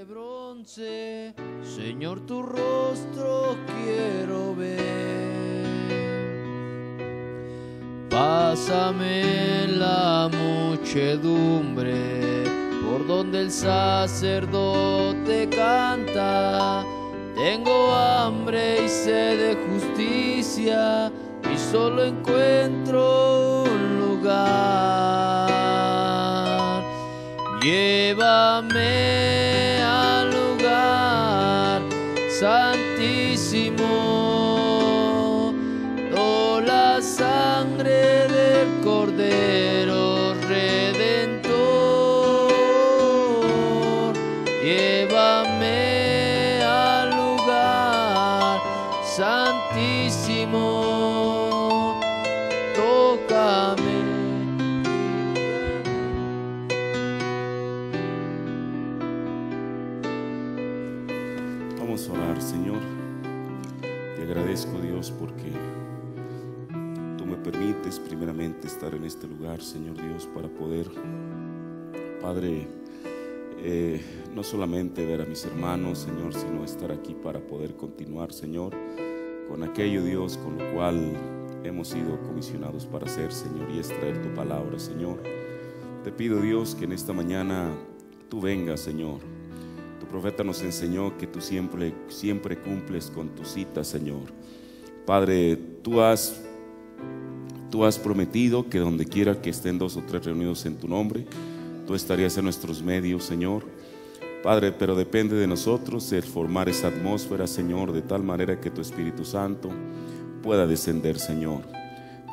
bronce, Señor, tu rostro quiero ver. Pásame en la muchedumbre, por donde el sacerdote canta. Tengo hambre y sed de justicia, y solo encuentro un lugar. Llévame al lugar santísimo, oh, la sangre del Cordero Redentor. Llévame al lugar santísimo, tócame. Vamos a orar. Señor, te agradezco, Dios, porque tú me permites primeramente estar en este lugar, Señor Dios, para poder, Padre, no solamente ver a mis hermanos, Señor, sino estar aquí para poder continuar, Señor, con aquello, Dios, con lo cual hemos sido comisionados para hacer, Señor, y es traer tu palabra, Señor. Te pido, Dios, que en esta mañana tú vengas, Señor. Tu profeta nos enseñó que tú siempre cumples con tu cita, Señor. Padre, tú has prometido que donde quiera que estén 2 o 3 reunidos en tu nombre, tú estarías en nuestros medios, Señor. Padre, pero depende de nosotros el formar esa atmósfera, Señor, de tal manera que tu Espíritu Santo pueda descender, Señor.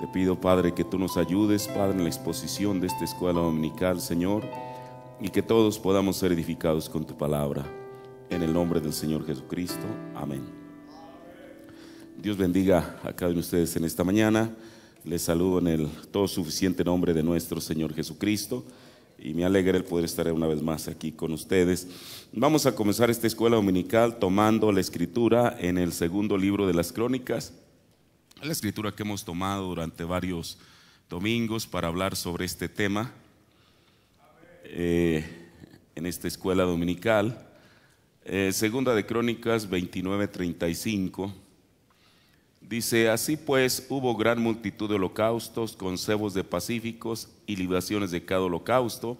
Te pido, Padre, que tú nos ayudes, Padre, en la exposición de esta escuela dominical, Señor, y que todos podamos ser edificados con tu palabra. En el nombre del Señor Jesucristo, amén. Dios bendiga a cada uno de ustedes en esta mañana. Les saludo en el todo suficiente nombre de nuestro Señor Jesucristo, y me alegra el poder estar una vez más aquí con ustedes. Vamos a comenzar esta escuela dominical tomando la escritura en el segundo libro de las Crónicas, la escritura que hemos tomado durante varios domingos para hablar sobre este tema en esta escuela dominical. Segunda de Crónicas 29:35 dice: así pues hubo gran multitud de holocaustos con cebos de pacíficos y libaciones de cada holocausto,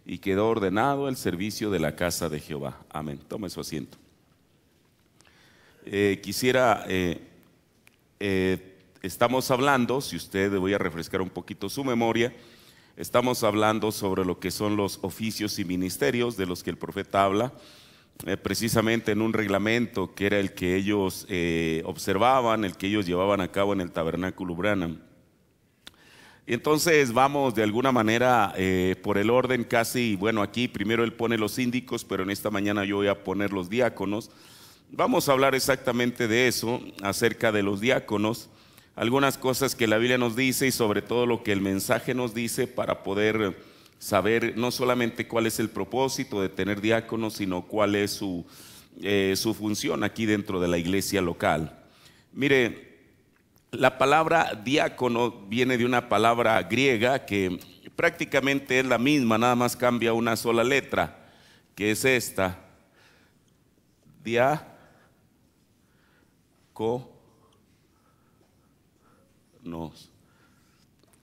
y quedó ordenado el servicio de la casa de Jehová. Amén. Tome su asiento. Estamos hablando, si usted voy a refrescar un poquito su memoria, estamos hablando sobre lo que son los oficios y ministerios de los que el profeta habla, precisamente en un reglamento que era el que ellos observaban, el que ellos llevaban a cabo en el tabernáculo Branham. Y entonces vamos de alguna manera por el orden casi, bueno, aquí primero él pone los síndicos, pero en esta mañana yo voy a poner los diáconos. Vamos a hablar exactamente de eso, acerca de los diáconos, algunas cosas que la Biblia nos dice y sobre todo lo que el mensaje nos dice, para poder saber no solamente cuál es el propósito de tener diáconos, sino cuál es su función aquí dentro de la iglesia local. Mire, la palabra diácono viene de una palabra griega que prácticamente es la misma, nada más cambia una sola letra, que es esta: diáconos.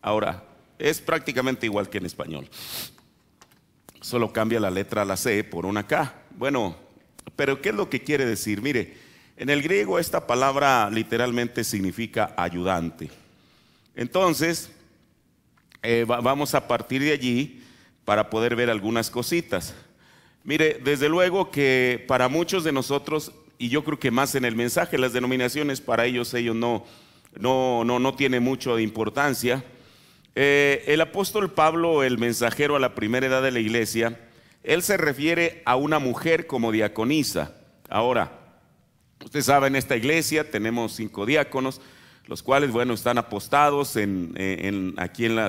Ahora, es prácticamente igual que en español, solo cambia la letra la C por una K. Bueno, pero ¿qué es lo que quiere decir? Mire, en el griego esta palabra literalmente significa ayudante. Entonces, vamos a partir de allí para poder ver algunas cositas. Mire, desde luego que para muchos de nosotros, y yo creo que más en el mensaje, las denominaciones para ellos no tiene mucho de importancia. El apóstol Pablo, el mensajero a la primera edad de la iglesia, él se refiere a una mujer como diaconisa. Ahora, usted sabe, en esta iglesia tenemos 5 diáconos, los cuales, bueno, están apostados aquí en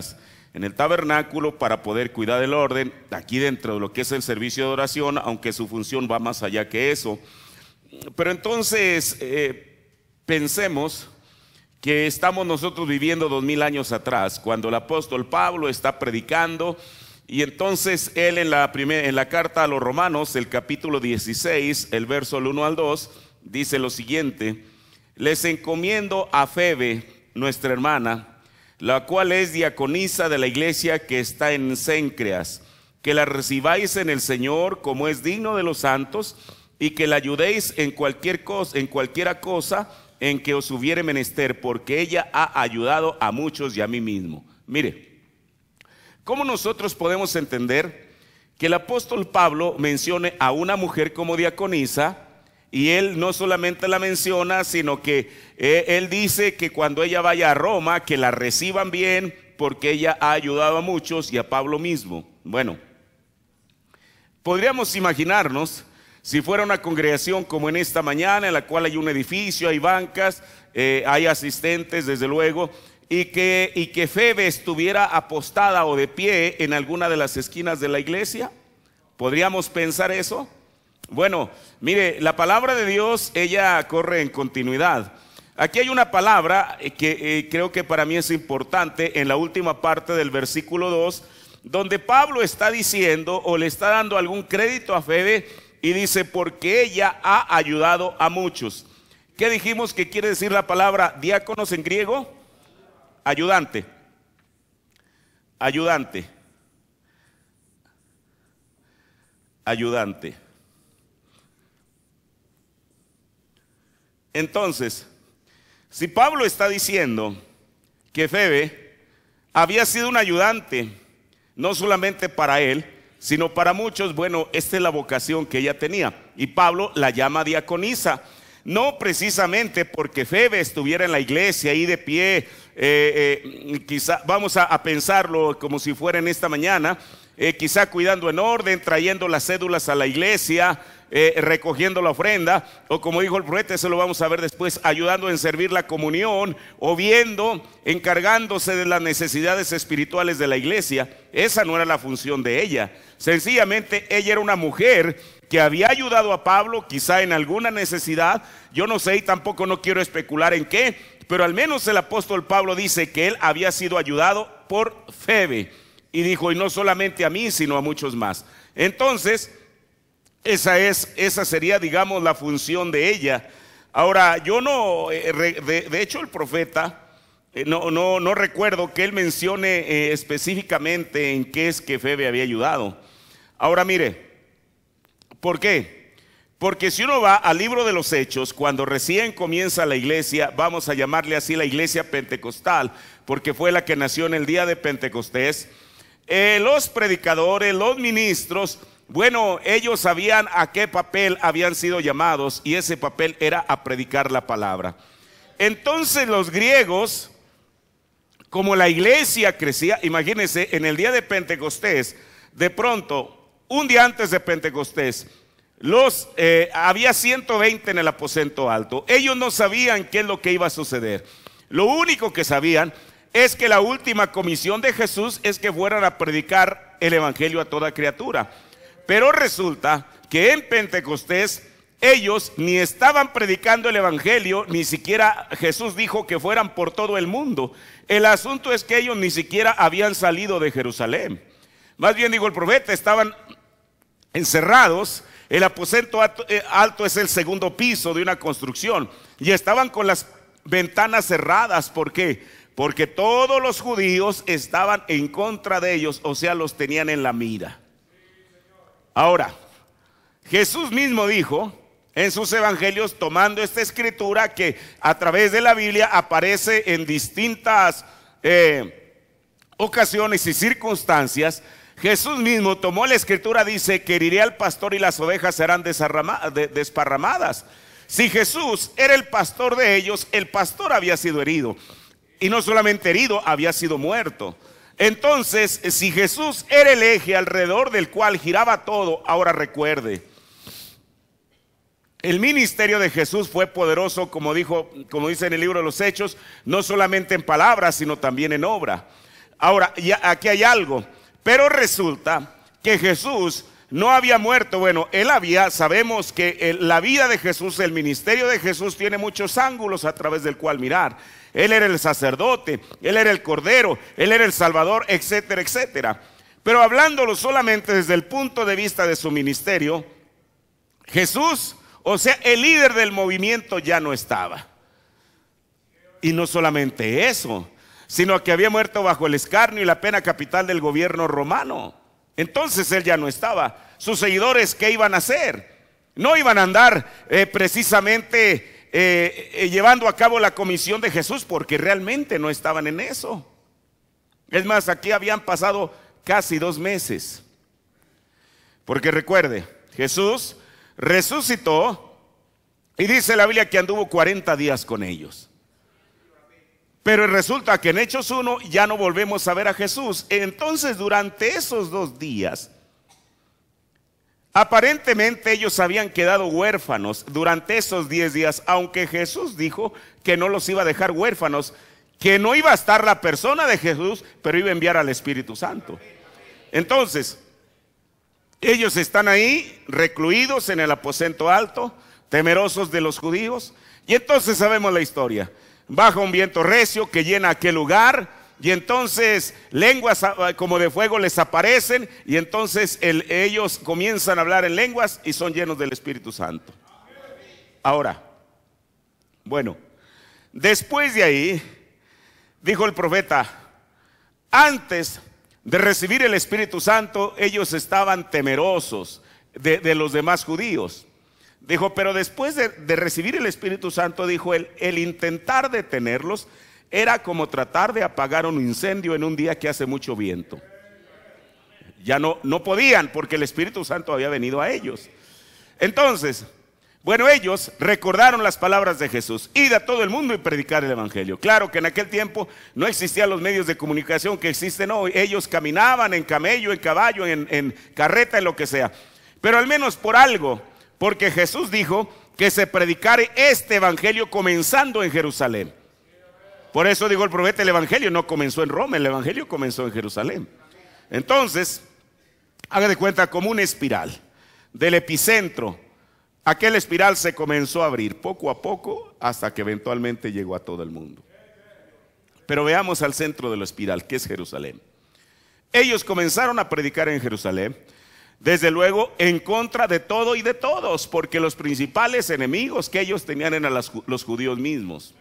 el tabernáculo para poder cuidar del orden, aquí dentro de lo que es el servicio de oración, aunque su función va más allá que eso. Pero entonces, pensemos que estamos nosotros viviendo 2000 años atrás, cuando el apóstol Pablo está predicando Y entonces él en la carta a los Romanos, el capítulo 16, el verso del 1 al 2, dice lo siguiente: les encomiendo a Febe, nuestra hermana, la cual es diaconisa de la iglesia que está en Cencreas, que la recibáis en el Señor como es digno de los santos, y que la ayudéis en cualquiera cosa en que os hubiere menester, porque ella ha ayudado a muchos y a mí mismo. Mire, ¿cómo nosotros podemos entender que el apóstol Pablo mencione a una mujer como diaconisa? Y él no solamente la menciona, sino que él dice que cuando ella vaya a Roma, que la reciban bien, porque ella ha ayudado a muchos y a Pablo mismo. Bueno, podríamos imaginarnos si fuera una congregación como en esta mañana, en la cual hay un edificio, hay bancas, hay asistentes desde luego, y que Febe estuviera apostada o de pie en alguna de las esquinas de la iglesia. ¿Podríamos pensar eso? Bueno, mire, la palabra de Dios, ella corre en continuidad. Aquí hay una palabra que creo que para mí es importante en la última parte del versículo 2, donde Pablo está diciendo o le está dando algún crédito a Febe y dice, porque ella ha ayudado a muchos. ¿Qué dijimos que quiere decir la palabra diáconos en griego? Ayudante. Ayudante. Ayudante. Entonces, si Pablo está diciendo que Febe había sido un ayudante, no solamente para él, sino para muchos, bueno, esta es la vocación que ella tenía. Y Pablo la llama diaconisa, no precisamente porque Febe estuviera en la iglesia ahí de pie, quizá vamos a pensarlo como si fuera en esta mañana, quizá cuidando en orden, trayendo las cédulas a la iglesia, recogiendo la ofrenda, o como dijo el profeta, eso lo vamos a ver después, ayudando en servir la comunión, o viendo, encargándose de las necesidades espirituales de la iglesia. Esa no era la función de ella. Sencillamente ella era una mujer que había ayudado a Pablo, quizá en alguna necesidad, yo no sé y tampoco no quiero especular en qué, pero al menos el apóstol Pablo dice que él había sido ayudado por Febe, y dijo, y no solamente a mí, sino a muchos más. Entonces, esa sería, digamos, la función de ella. Ahora, yo no, de hecho el profeta, no recuerdo que él mencione específicamente en qué es que Febe había ayudado. Ahora mire, ¿por qué? Porque si uno va al libro de los Hechos, cuando recién comienza la iglesia, vamos a llamarle así la iglesia pentecostal, porque fue la que nació en el día de Pentecostés, los predicadores, los ministros, bueno, ellos sabían a qué papel habían sido llamados, y ese papel era a predicar la palabra. Entonces los griegos, como la iglesia crecía, imagínense, en el día de Pentecostés, de pronto, un día antes de Pentecostés, había 120 en el aposento alto. Ellos no sabían qué es lo que iba a suceder. Lo único que sabían es que la última comisión de Jesús es que fueran a predicar el evangelio a toda criatura. Pero resulta que en Pentecostés ellos ni estaban predicando el evangelio, ni siquiera Jesús dijo que fueran por todo el mundo. El asunto es que ellos ni siquiera habían salido de Jerusalén. Más bien, dijo el profeta, estaban encerrados. El aposento alto es el segundo piso de una construcción, y estaban con las ventanas cerradas. ¿Por qué? Porque todos los judíos estaban en contra de ellos, o sea, los tenían en la mira. Ahora, Jesús mismo dijo en sus evangelios, tomando esta escritura que a través de la Biblia aparece en distintas ocasiones y circunstancias, Jesús mismo tomó la escritura, dice que heriré al pastor y las ovejas serán desparramadas. Si Jesús era el pastor de ellos, el pastor había sido herido, y no solamente herido, había sido muerto. Entonces, si Jesús era el eje alrededor del cual giraba todo, ahora recuerde, el ministerio de Jesús fue poderoso, como dice en el libro de los Hechos, no solamente en palabras, sino también en obra. Ahora, aquí hay algo, pero resulta que Jesús no había muerto. Bueno, sabemos que la vida de Jesús, el ministerio de Jesús tiene muchos ángulos a través del cual mirar. Él era el sacerdote, él era el cordero, él era el salvador, etcétera, etcétera. Pero hablándolo solamente desde el punto de vista de su ministerio, Jesús, o sea, el líder del movimiento, ya no estaba. Y no solamente eso, sino que había muerto bajo el escarnio y la pena capital del gobierno romano. Entonces él ya no estaba. Sus seguidores, ¿qué iban a hacer? No iban a andar precisamente llevando a cabo la comisión de Jesús, porque realmente no estaban en eso. Es más, aquí habían pasado casi 2 meses. Porque recuerde, Jesús resucitó y dice la Biblia que anduvo 40 días con ellos. Pero resulta que en Hechos 1 ya no volvemos a ver a Jesús. Entonces durante esos 2 días, aparentemente ellos habían quedado huérfanos durante esos 10 días, aunque Jesús dijo que no los iba a dejar huérfanos, que no iba a estar la persona de Jesús, pero iba a enviar al Espíritu Santo. Entonces, ellos están ahí recluidos en el aposento alto, temerosos de los judíos, y entonces sabemos la historia. Baja un viento recio que llena aquel lugar, y entonces lenguas como de fuego les aparecen, y entonces ellos comienzan a hablar en lenguas y son llenos del Espíritu Santo. Ahora, bueno, después de ahí, dijo el profeta, antes de recibir el Espíritu Santo, ellos estaban temerosos de los demás judíos. Dijo, pero después de recibir el Espíritu Santo, dijo él, el intentar detenerlos era como tratar de apagar un incendio en un día que hace mucho viento. Ya no podían, porque el Espíritu Santo había venido a ellos. Entonces, bueno, ellos recordaron las palabras de Jesús: id a todo el mundo y predicar el evangelio. Claro que en aquel tiempo no existían los medios de comunicación que existen hoy. Ellos caminaban en camello, en caballo, en carreta, en lo que sea. Pero al menos por algo, porque Jesús dijo que se predicare este evangelio comenzando en Jerusalén. Por eso dijo el profeta, el evangelio no comenzó en Roma, el evangelio comenzó en Jerusalén. Entonces, haga de cuenta como una espiral del epicentro. Aquel espiral se comenzó a abrir poco a poco hasta que eventualmente llegó a todo el mundo. Pero veamos al centro de la espiral, que es Jerusalén. Ellos comenzaron a predicar en Jerusalén, desde luego en contra de todo y de todos, porque los principales enemigos que ellos tenían eran los judíos mismos.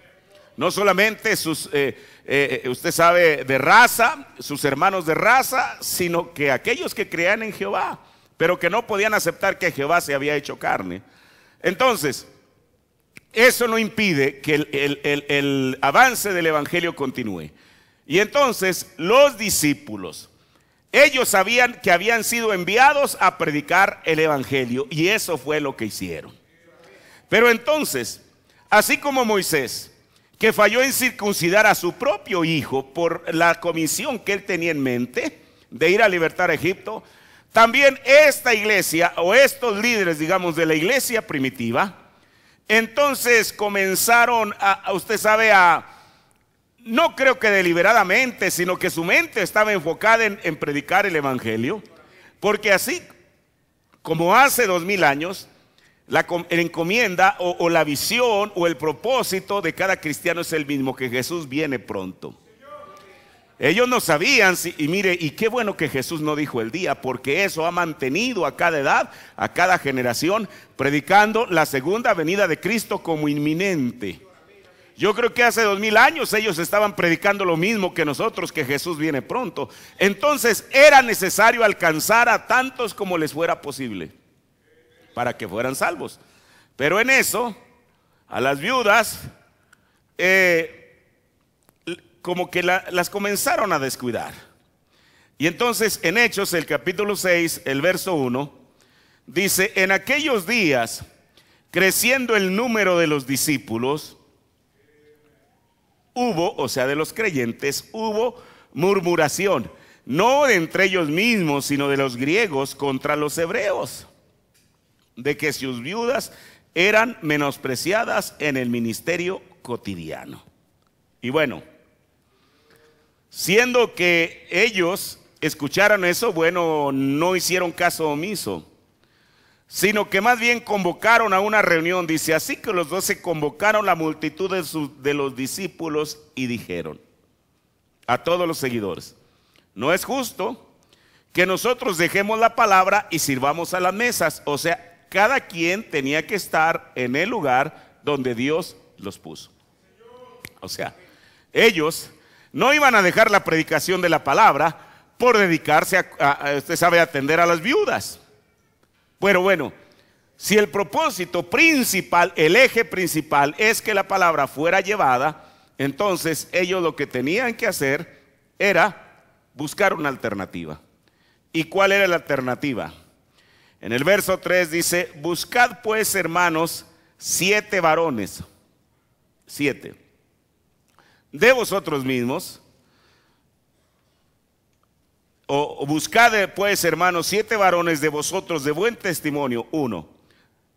No solamente usted sabe, de raza, sus hermanos de raza, sino que aquellos que creían en Jehová, pero que no podían aceptar que Jehová se había hecho carne. Entonces, eso no impide que el avance del evangelio continúe. Y entonces los discípulos, ellos sabían que habían sido enviados a predicar el evangelio, y eso fue lo que hicieron. Pero entonces, así como Moisés, que falló en circuncidar a su propio hijo por la comisión que él tenía en mente de ir a libertar a Egipto, también esta iglesia, o estos líderes, digamos, de la iglesia primitiva, entonces comenzaron usted sabe, no creo que deliberadamente, sino que su mente estaba enfocada en predicar el evangelio, porque así como hace 2000 años, la encomienda o la visión o el propósito de cada cristiano es el mismo, que Jesús viene pronto. Ellos no sabían, y mire, y qué bueno que Jesús no dijo el día, porque eso ha mantenido a cada edad, a cada generación, predicando la segunda venida de Cristo como inminente. Yo creo que hace 2000 años ellos estaban predicando lo mismo que nosotros, que Jesús viene pronto. Entonces era necesario alcanzar a tantos como les fuera posible para que fueran salvos. Pero en eso, a las viudas, como que las comenzaron a descuidar. Y entonces en Hechos, el capítulo 6, el verso 1, dice: en aquellos días, creciendo el número de los discípulos, hubo, o sea, de los creyentes, hubo murmuración, no entre ellos mismos, sino de los griegos contra los hebreos, de que sus viudas eran menospreciadas en el ministerio cotidiano. Y bueno, siendo que ellos escucharon eso, bueno, no hicieron caso omiso, sino que más bien convocaron a una reunión. Dice: así que los 12 convocaron la multitud de los discípulos y dijeron a todos los seguidores: no es justo que nosotros dejemos la palabra y sirvamos a las mesas. O sea, cada quien tenía que estar en el lugar donde Dios los puso. O sea, ellos no iban a dejar la predicación de la palabra por dedicarse usted sabe, atender a las viudas. Pero bueno, si el propósito principal, el eje principal es que la palabra fuera llevada, entonces ellos lo que tenían que hacer era buscar una alternativa. ¿Y cuál era la alternativa? En el verso 3 dice: buscad pues, hermanos, 7 varones, 7, de vosotros mismos, o buscad pues, hermanos, 7 varones de vosotros de buen testimonio, 1,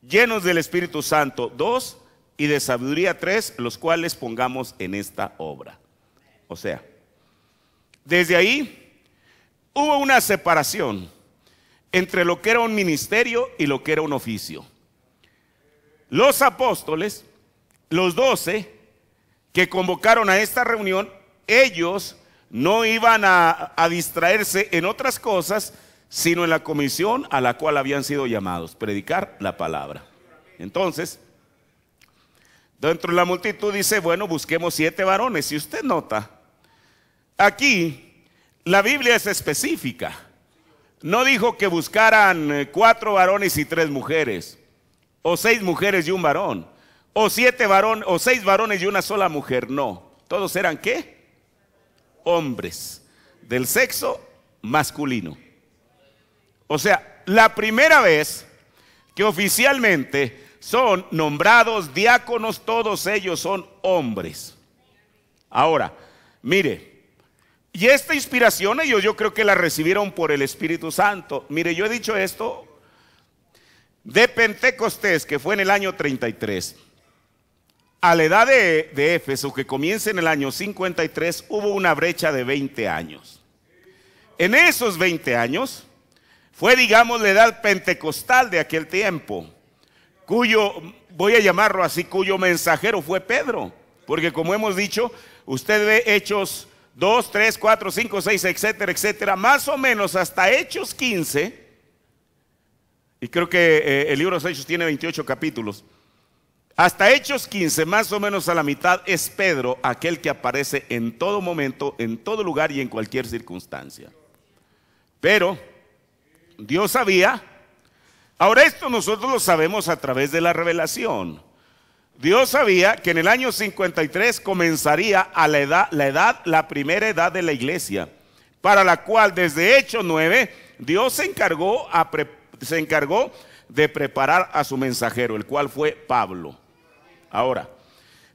llenos del Espíritu Santo, 2, y de sabiduría, 3, los cuales pongamos en esta obra. O sea, desde ahí hubo una separación entre lo que era un ministerio y lo que era un oficio. Los apóstoles, los 12 que convocaron a esta reunión, ellos no iban a distraerse en otras cosas, sino en la comisión a la cual habían sido llamados: predicar la palabra. Entonces, dentro de la multitud dice: bueno, busquemos 7 varones. Si usted nota, aquí la Biblia es específica. No dijo que buscaran 4 varones y 3 mujeres, o 6 mujeres y un varón, o 7 varones, o 6 varones y una sola mujer. No, todos eran ¿qué? Hombres del sexo masculino. O sea, la primera vez que oficialmente son nombrados diáconos, todos ellos son hombres. Ahora, mire, y esta inspiración ellos yo creo que la recibieron por el Espíritu Santo. Mire, yo he dicho esto de Pentecostés, que fue en el año 33. A la edad de Éfeso, que comienza en el año 53, hubo una brecha de 20 años. En esos 20 años fue, digamos, la edad pentecostal de aquel tiempo, cuyo, voy a llamarlo así, cuyo mensajero fue Pedro. Porque como hemos dicho, usted ve Hechos 2, 3, 4, 5, 6, etcétera, etcétera, más o menos hasta Hechos 15, y creo que el libro de los Hechos tiene 28 capítulos. Hasta Hechos 15, más o menos a la mitad, es Pedro aquel que aparece en todo momento, en todo lugar y en cualquier circunstancia. Pero Dios sabía. Ahora esto nosotros lo sabemos a través de la revelación. Dios sabía que en el año 53 comenzaría a la primera edad de la iglesia, para la cual desde Hechos 9 Dios se encargó de preparar a su mensajero, el cual fue Pablo. Ahora,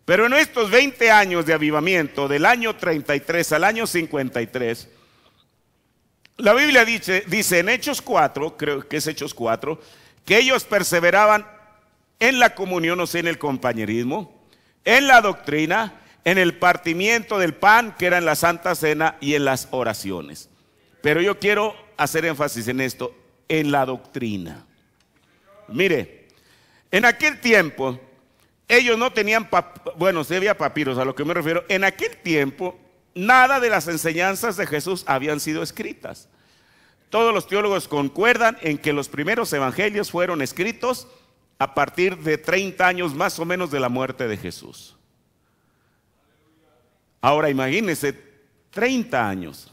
pero en estos 20 años de avivamiento, del año 33 al año 53, la Biblia dice en Hechos 4, creo que es Hechos 4, que ellos perseveraban en la comunión, o sea, en el compañerismo, en la doctrina, en el partimiento del pan, que era en la Santa Cena, y en las oraciones. Pero yo quiero hacer énfasis en esto, en la doctrina. Mire, en aquel tiempo ellos no tenían, bueno, sí había papiros, a lo que me refiero. En aquel tiempo nada de las enseñanzas de Jesús habían sido escritas. Todos los teólogos concuerdan en que los primeros evangelios fueron escritos a partir de 30 años más o menos de la muerte de Jesús. Ahora imagínense, 30 años.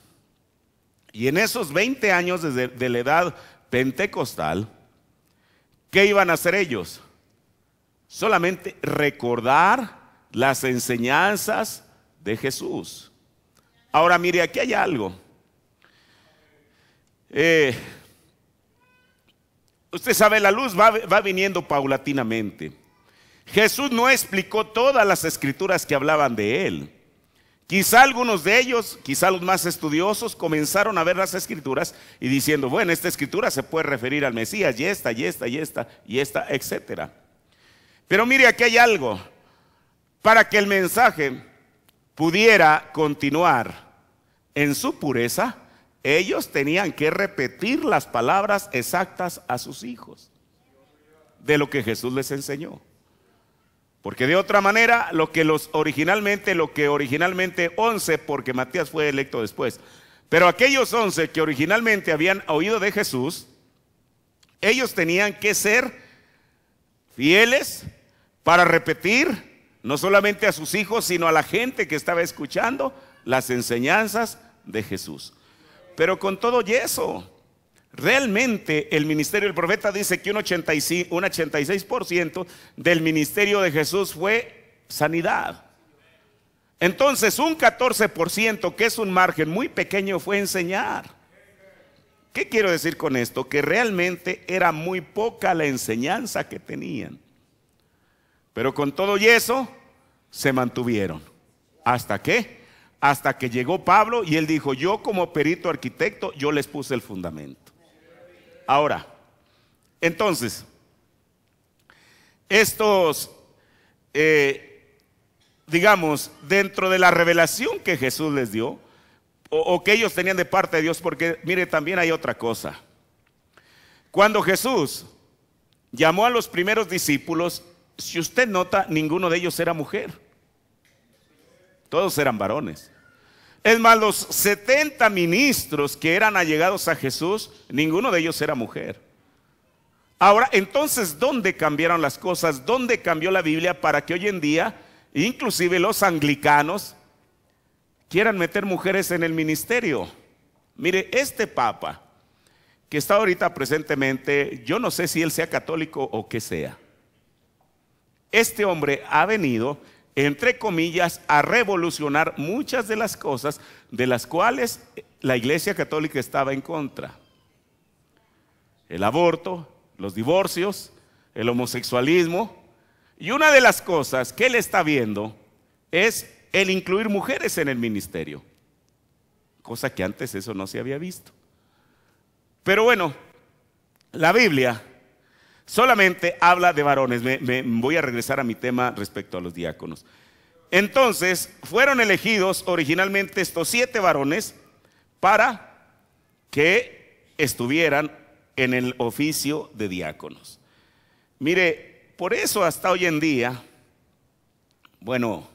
Y en esos 20 años de la edad pentecostal, ¿qué iban a hacer ellos? Solamente recordar las enseñanzas de Jesús. Ahora mire, aquí hay algo. Usted sabe, la luz va viniendo paulatinamente. Jesús no explicó todas las escrituras que hablaban de él. Quizá algunos de ellos, quizá los más estudiosos, comenzaron a ver las escrituras y diciendo, bueno, esta escritura se puede referir al Mesías, y esta, y esta, y esta, y esta, etcétera. Pero mire, aquí hay algo. Para que el mensaje pudiera continuar en su pureza, ellos tenían que repetir las palabras exactas a sus hijos de lo que Jesús les enseñó. Porque de otra manera, lo que originalmente 11, porque Matías fue electo después, Pero aquellos 11 que originalmente habían oído de Jesús, ellos tenían que ser fieles para repetir no solamente a sus hijos, sino a la gente que estaba escuchando las enseñanzas de Jesús. Pero con todo y eso, realmente el ministerio del profeta dice que un 86% del ministerio de Jesús fue sanidad. Entonces un 14%, que es un margen muy pequeño, fue enseñar. ¿Qué quiero decir con esto? Que realmente era muy poca la enseñanza que tenían. Pero con todo y eso, se mantuvieron. ¿Hasta qué? Hasta que llegó Pablo y él dijo, yo como perito arquitecto, yo les puse el fundamento. Ahora, entonces, estos, digamos, dentro de la revelación que Jesús les dio, o que ellos tenían de parte de Dios, porque mire, también hay otra cosa. Cuando Jesús llamó a los primeros discípulos, si usted nota, ninguno de ellos era mujer. Todos eran varones. Es más, los 70 ministros que eran allegados a Jesús, ninguno de ellos era mujer. Ahora, entonces, ¿dónde cambiaron las cosas? ¿Dónde cambió la Biblia para que hoy en día, inclusive los anglicanos, quieran meter mujeres en el ministerio? Mire, este papa que está ahorita presentemente, yo no sé si él sea católico o qué sea. Este hombre ha venido, entre comillas, a revolucionar muchas de las cosas de las cuales la Iglesia Católica estaba en contra. El aborto, los divorcios, el homosexualismo. Y una de las cosas que él está viendo es el incluir mujeres en el ministerio. Cosa que antes eso no se había visto. Pero bueno, la Biblia solamente habla de varones. Me voy a regresar a mi tema respecto a los diáconos. Entonces, fueron elegidos originalmente estos 7 varones para que estuvieran en el oficio de diáconos. Mire, por eso hasta hoy en día, bueno,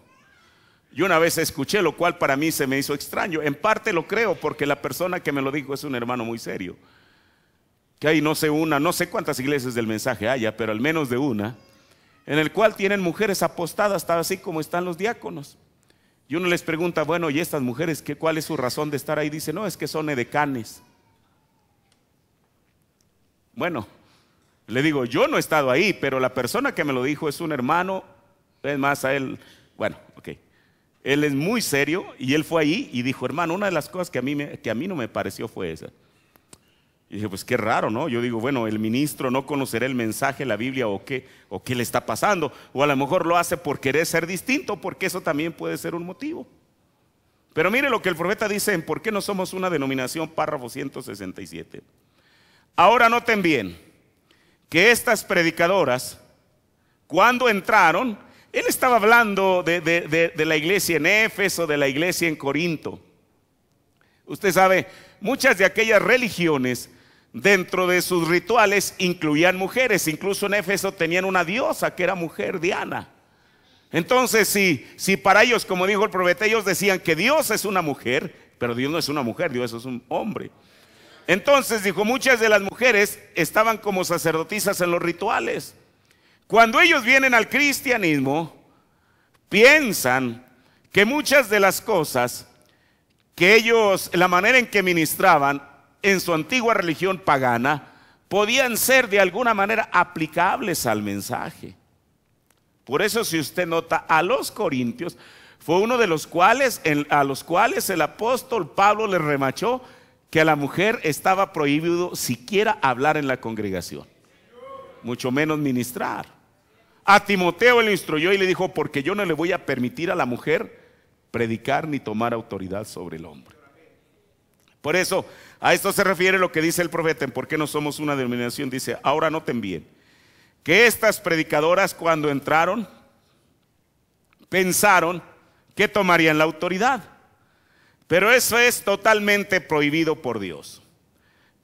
yo una vez escuché, lo cual para mí se me hizo extraño. En parte lo creo porque la persona que me lo dijo es un hermano muy serio. Que hay no sé cuántas iglesias del mensaje haya, pero al menos de una, en el cual tienen mujeres apostadas, tal así como están los diáconos. Y uno les pregunta, bueno, ¿y estas mujeres cuál es su razón de estar ahí? Dice, no, es que son edecanes. Bueno, le digo, yo no he estado ahí, pero la persona que me lo dijo es un hermano, es más a él, bueno, ok. Él es muy serio y él fue ahí y dijo, hermano, una de las cosas que a mí no me pareció fue esa. Y dije, pues qué raro, ¿no? Yo digo, bueno, el ministro no conocerá el mensaje, la Biblia o qué le está pasando. O a lo mejor lo hace por querer ser distinto, porque eso también puede ser un motivo. Pero mire lo que el profeta dice en ¿por qué no somos una denominación? Párrafo 167. Ahora noten bien que estas predicadoras, cuando entraron, él estaba hablando de la iglesia en Éfeso, de la iglesia en Corinto. Usted sabe, muchas de aquellas religiones dentro de sus rituales incluían mujeres. Incluso en Éfeso tenían una diosa que era mujer, Diana. Entonces si para ellos, como dijo el profeta, ellos decían que Dios es una mujer, pero Dios no es una mujer, Dios es un hombre. Entonces dijo, muchas de las mujeres estaban como sacerdotisas en los rituales. Cuando ellos vienen al cristianismo, piensan que muchas de las cosas que ellos, la manera en que ministraban en su antigua religión pagana, podían ser de alguna manera aplicables al mensaje. Por eso, si usted nota, a los corintios fue uno de los cuales, a los cuales el apóstol Pablo les remachó que a la mujer estaba prohibido siquiera hablar en la congregación, mucho menos ministrar. A Timoteo le instruyó y le dijo, porque yo no le voy a permitir a la mujer predicar ni tomar autoridad sobre el hombre. Por eso, a esto se refiere lo que dice el profeta en ¿por qué no somos una denominación? Dice, ahora noten bien, que estas predicadoras cuando entraron, pensaron que tomarían la autoridad. Pero eso es totalmente prohibido por Dios.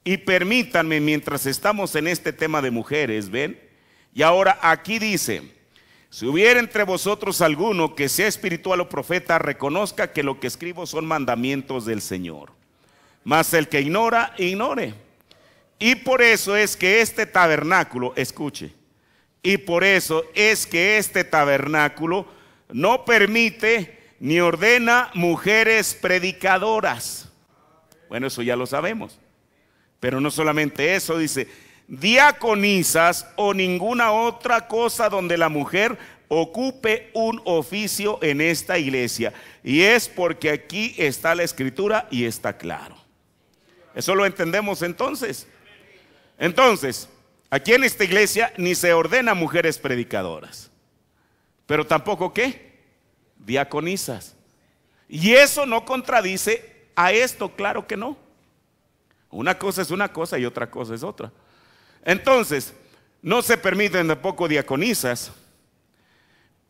Y permítanme, mientras estamos en este tema de mujeres, ¿ven? Y ahora aquí dice, si hubiera entre vosotros alguno que sea espiritual o profeta, reconozca que lo que escribo son mandamientos del Señor. mas el que ignora, ignore. Y por eso es que este tabernáculo, escuche, y por eso es que este tabernáculo no permite ni ordena mujeres predicadoras. Bueno, eso ya lo sabemos. Pero no solamente eso, dice, diaconisas o ninguna otra cosa donde la mujer ocupe un oficio en esta iglesia. Y es porque aquí está la escritura y está claro. Eso lo entendemos entonces. Entonces, aquí en esta iglesia ni se ordena mujeres predicadoras, pero tampoco ¿qué? Diaconisas. Y eso no contradice a esto, claro que no. Una cosa es una cosa y otra cosa es otra. Entonces, no se permiten tampoco diaconisas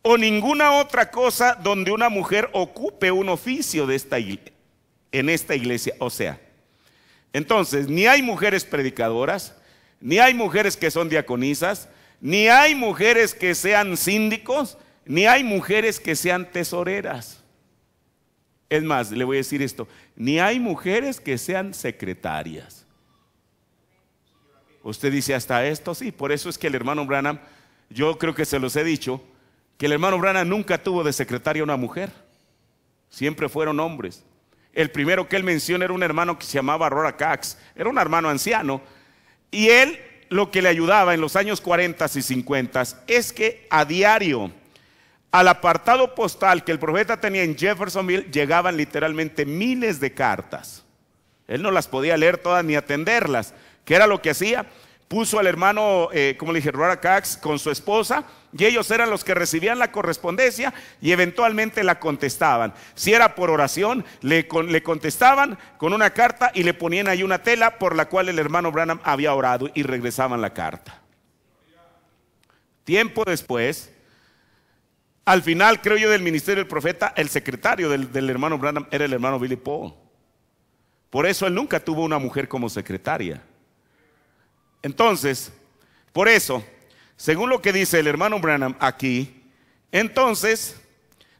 o ninguna otra cosa donde una mujer ocupe un oficio de en esta iglesia. O sea, entonces, ni hay mujeres predicadoras, ni hay mujeres que son diaconisas, ni hay mujeres que sean síndicos, ni hay mujeres que sean tesoreras. Es más, le voy a decir esto, ni hay mujeres que sean secretarias. Usted dice hasta esto, sí, por eso es que el hermano Branham, yo creo que se los he dicho, que el hermano Branham nunca tuvo de secretaria una mujer, siempre fueron hombres. El primero que él menciona era un hermano que se llamaba Rora Cox, era un hermano anciano, y él lo que le ayudaba en los años 40 y 50 es que a diario al apartado postal que el profeta tenía en Jeffersonville llegaban literalmente miles de cartas. Él no las podía leer todas ni atenderlas. ¿Qué era lo que hacía? Puso al hermano, como le dije, Rora Cox con su esposa, y ellos eran los que recibían la correspondencia y eventualmente la contestaban. Si era por oración, le contestaban con una carta y le ponían ahí una tela por la cual el hermano Branham había orado y regresaban la carta. Tiempo después, al final, creo yo, del ministerio del profeta, el secretario del hermano Branham era el hermano Billy Paul. Por eso él nunca tuvo una mujer como secretaria. Entonces, por eso, según lo que dice el hermano Branham aquí, entonces,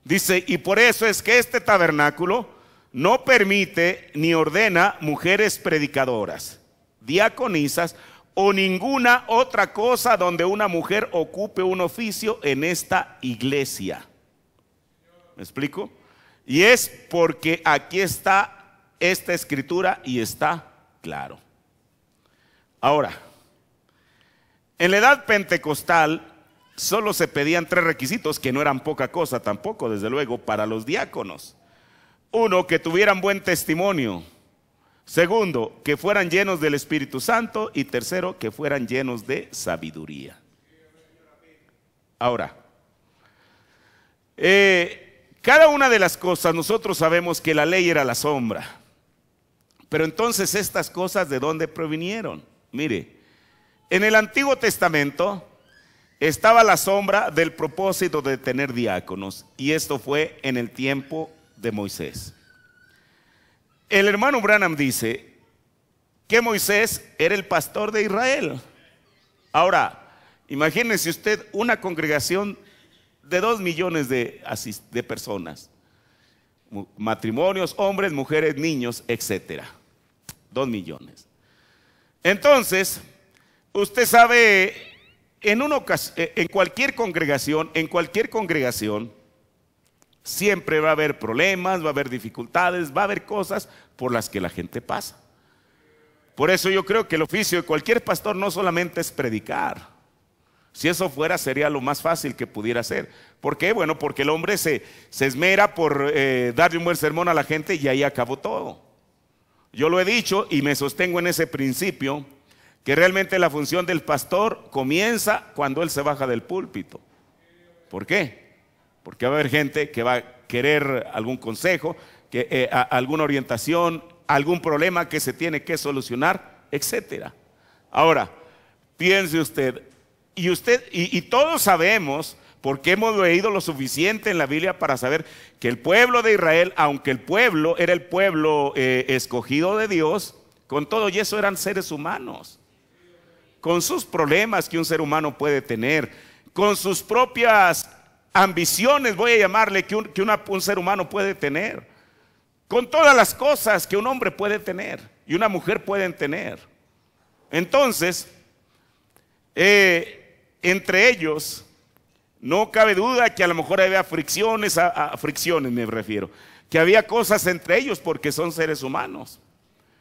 dice, y por eso es que este tabernáculo no permite ni ordena mujeres predicadoras, diaconisas o ninguna otra cosa donde una mujer ocupe un oficio en esta iglesia. ¿Me explico? Y es porque aquí está esta escritura y está claro. Ahora, en la edad pentecostal solo se pedían 3 requisitos que no eran poca cosa tampoco, desde luego, para los diáconos. Uno, que tuvieran buen testimonio. Segundo, que fueran llenos del Espíritu Santo. Y tercero, que fueran llenos de sabiduría. Ahora, cada una de las cosas nosotros sabemos que la ley era la sombra. Pero entonces estas cosas, ¿de dónde provinieron? Mire, en el Antiguo Testamento estaba la sombra del propósito de tener diáconos, y esto fue en el tiempo de Moisés. El hermano Branham dice que Moisés era el pastor de Israel. Ahora, imagínese usted una congregación de 2 millones de personas, matrimonios, hombres, mujeres, niños, etcétera. 2 millones. Entonces, usted sabe, en cualquier congregación, siempre va a haber problemas, va a haber dificultades, va a haber cosas por las que la gente pasa. Por eso yo creo que el oficio de cualquier pastor no solamente es predicar. Si eso fuera, sería lo más fácil que pudiera ser. ¿Por qué? Bueno, porque el hombre se esmera por darle un buen sermón a la gente y ahí acabó todo. Yo lo he dicho y me sostengo en ese principio, que realmente la función del pastor comienza cuando él se baja del púlpito. ¿Por qué? Porque va a haber gente que va a querer algún consejo, alguna orientación, algún problema que se tiene que solucionar, etcétera. Ahora, piense usted, y todos sabemos, porque hemos leído lo suficiente en la Biblia para saber que el pueblo de Israel, aunque el pueblo era el pueblo escogido de Dios, con todo y eso eran seres humanos, con sus problemas que un ser humano puede tener, con sus propias ambiciones, voy a llamarle, que un ser humano puede tener, con todas las cosas que un hombre puede tener y una mujer pueden tener. Entonces, entre ellos, no cabe duda que a lo mejor había fricciones, a fricciones me refiero, que había cosas entre ellos porque son seres humanos.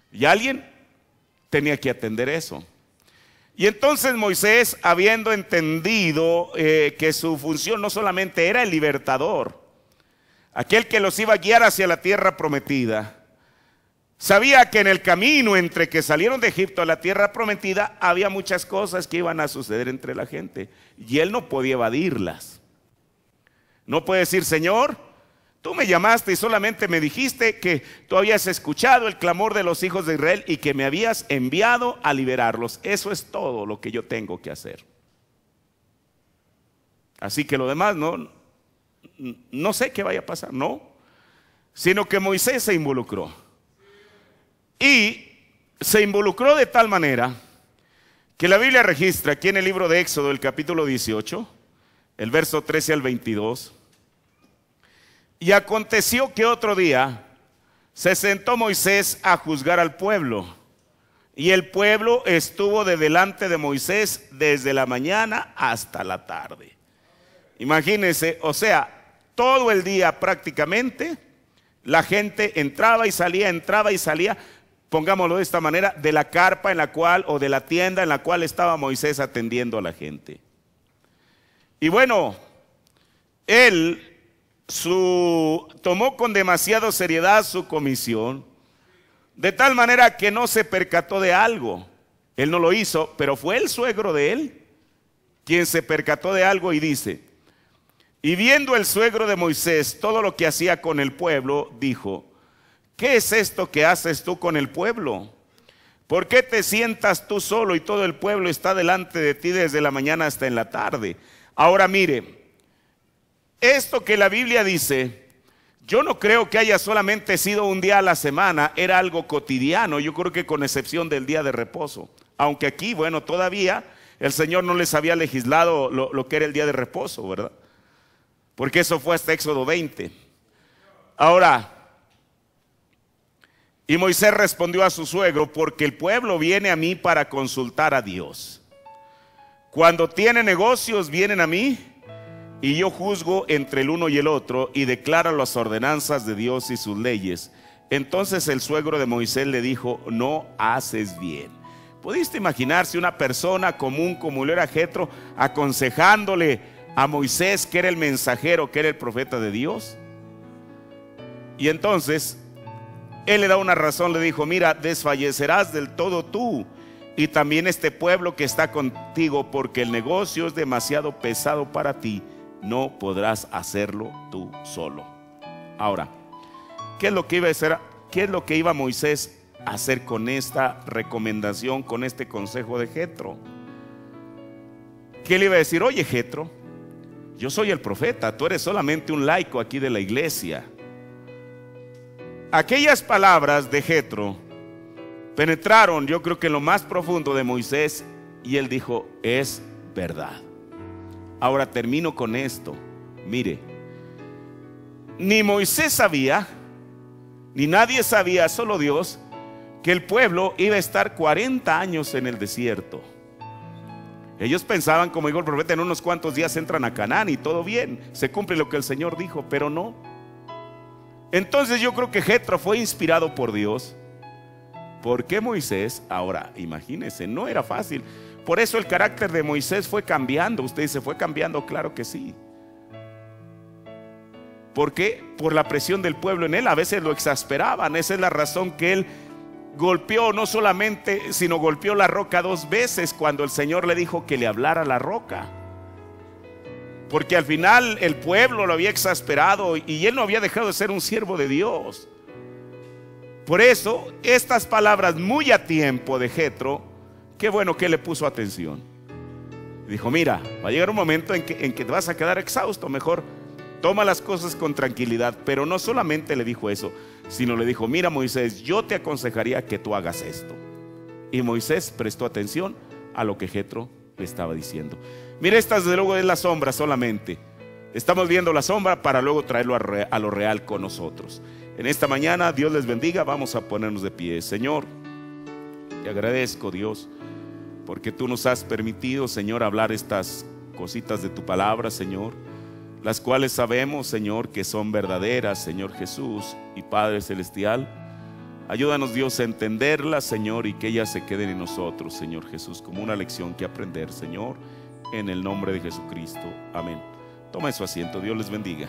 Y alguien tenía que atender eso. Y entonces Moisés, habiendo entendido que su función no solamente era el libertador, aquel que los iba a guiar hacia la tierra prometida, sabía que en el camino entre que salieron de Egipto a la tierra prometida había muchas cosas que iban a suceder entre la gente y él no podía evadirlas. No puede decir: Señor, tú me llamaste y solamente me dijiste que tú habías escuchado el clamor de los hijos de Israel y que me habías enviado a liberarlos. Eso es todo lo que yo tengo que hacer. Así que lo demás no sé qué vaya a pasar, no. Sino que Moisés se involucró. Y se involucró de tal manera que la Biblia registra aquí en el libro de Éxodo, el capítulo 18, el verso 13 al 22. Y aconteció que otro día se sentó Moisés a juzgar al pueblo. Y el pueblo estuvo de delante de Moisés desde la mañana hasta la tarde. Imagínense, o sea, todo el día prácticamente la gente entraba y salía, pongámoslo de esta manera, de la carpa en la cual, o de la tienda en la cual estaba Moisés atendiendo a la gente. Y bueno, él tomó con demasiada seriedad su comisión, de tal manera que no se percató de algo. Él no lo hizo, pero fue el suegro de él quien se percató de algo y dice: y viendo el suegro de Moisés todo lo que hacía con el pueblo, dijo: ¿qué es esto que haces tú con el pueblo? ¿Por qué te sientas tú solo y todo el pueblo está delante de ti desde la mañana hasta en la tarde? Ahora mire, esto que la Biblia dice, yo no creo que haya solamente sido un día a la semana, era algo cotidiano, yo creo que con excepción del día de reposo. Aunque aquí, bueno, todavía el Señor no les había legislado lo que era el día de reposo, ¿verdad? Porque eso fue hasta Éxodo 20. Ahora, y Moisés respondió a su suegro: porque el pueblo viene a mí para consultar a Dios. Cuando tiene negocios vienen a mí, y yo juzgo entre el uno y el otro, y declaro las ordenanzas de Dios y sus leyes. Entonces el suegro de Moisés le dijo: no haces bien. ¿Pudiste imaginarse una persona común como lo era Jetro aconsejándole a Moisés, que era el mensajero, que era el profeta de Dios? Y entonces él le da una razón, le dijo: mira, desfallecerás del todo tú y también este pueblo que está contigo, porque el negocio es demasiado pesado para ti, no podrás hacerlo tú solo. Ahora, ¿qué es lo que iba a hacer? ¿Qué es lo que iba Moisés a hacer con esta recomendación, con este consejo de Jetro? ¿Qué le iba a decir? Oye, Jetro, yo soy el profeta, tú eres solamente un laico aquí de la iglesia. Aquellas palabras de Jetro penetraron, yo creo que en lo más profundo de Moisés, y él dijo: es verdad. Ahora termino con esto. Mire, ni Moisés sabía, ni nadie sabía, solo Dios, que el pueblo iba a estar 40 años en el desierto. Ellos pensaban, como dijo el profeta, en unos cuantos días entran a Canaán y todo bien, se cumple lo que el Señor dijo, pero no. Entonces yo creo que Jetro fue inspirado por Dios. ¿Por qué Moisés? Ahora, imagínense, no era fácil. Por eso el carácter de Moisés fue cambiando. Usted dice, ¿fue cambiando? Claro que sí. ¿Por qué? Por la presión del pueblo en él. A veces lo exasperaban. Esa es la razón que él golpeó, no solamente, sino golpeó la roca 2 veces cuando el Señor le dijo que le hablara a la roca. Porque al final el pueblo lo había exasperado y él no había dejado de ser un siervo de Dios. Por eso estas palabras muy a tiempo de Jetro, qué bueno que le puso atención. Dijo: mira, va a llegar un momento en que te vas a quedar exhausto, mejor toma las cosas con tranquilidad. Pero no solamente le dijo eso, sino le dijo: mira, Moisés, yo te aconsejaría que tú hagas esto. Y Moisés prestó atención a lo que Jetro le estaba diciendo. Mira, esta desde luego es la sombra solamente Estamos viendo la sombra para luego traerlo a lo real con nosotros. En esta mañana, Dios les bendiga. Vamos a ponernos de pie. Señor, te agradezco, Dios, porque tú nos has permitido, Señor, hablar estas cositas de tu palabra, Señor, las cuales sabemos, Señor, que son verdaderas, Señor Jesús y Padre Celestial. Ayúdanos, Dios, a entenderlas, Señor, y que ellas se queden en nosotros, Señor Jesús, como una lección que aprender, Señor, en el nombre de Jesucristo. Amén. Toma su asiento. Dios les bendiga.